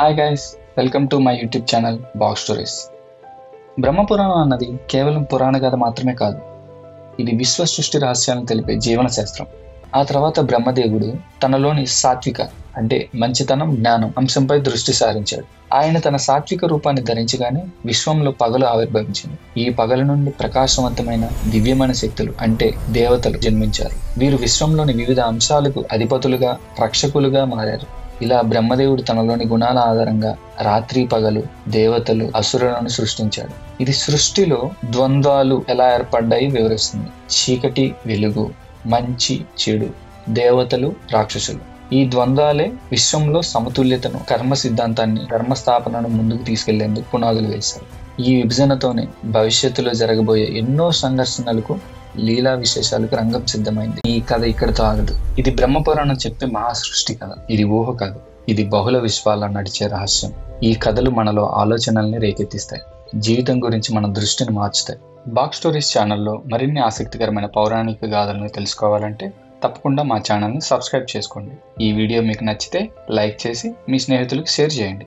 Hi guys, welcome to my YouTube channel Box Stories. Brahmapuranam అన్నది కేవలం పురాణ కథ మాత్రమే కాదు, ఇది విశ్వ సృష్టి రహస్యాలను తెలిపే జీవన శాస్త్రం. ఆ తర్వాత బ్రహ్మదేవుడు తనలోని సాత్విక అంటే మంచితనం, జ్ఞానం అంశంపై దృష్టి సారించాడు. ఆయన తన సాత్విక రూపాన్ని ధరించగానే విశ్వంలో పగలు ఆవిర్భవించింది. ఈ పగల నుండి ప్రకాశవంతమైన దివ్యమైన శక్తులు అంటే దేవతలు జన్మించారు. వీరు విశ్వంలోని వివిధ అంశాలకు అధిపతులుగా, రక్షకులుగా మారారు. ఇలా బ్రహ్మదేవుడు తనలోని గుణాల ఆధారంగా రాత్రి పగలు, దేవతలు, అసురులను సృష్టించాడు. ఇది సృష్టిలో ద్వంద్వాలు ఎలా ఏర్పడ్డాయి వివరిస్తుంది. చీకటి, వెలుగు, మంచి, చెడు, దేవతలు, రాక్షసులు. ఈ ద్వంద్వాలే విశ్వంలో సమతుల్యతను, కర్మ సిద్ధాంతాన్ని, ధర్మస్థాపనను ముందుకు తీసుకెళ్లేందుకు పునాదులు వేశారు. ఈ విభజనతోనే భవిష్యత్తులో జరగబోయే ఎన్నో సంఘర్షణలకు, లీలా విశేషాలకు రంగం సిద్ధమైంది. ఈ కథ ఇక్కడితో ఆగదు. ఇది బ్రహ్మపురాణం చెప్పే మహాసృష్టి కథ. ఇది ఊహ కాదు, ఇది బహుళ విశ్వాల నడిచే రహస్యం. ఈ కథలు మనలో ఆలోచనల్ని రేకెత్తిస్తాయి, జీవితం గురించి మన దృష్టిని మార్చుతాయి. బాక్స్ స్టోరీస్ ఛానల్లో మరిన్ని ఆసక్తికరమైన పౌరాణిక గాథలను తెలుసుకోవాలంటే తప్పకుండా మా ఛానల్ని సబ్స్క్రైబ్ చేసుకోండి. ఈ వీడియో మీకు నచ్చితే లైక్ చేసి మీ స్నేహితులకు షేర్ చేయండి.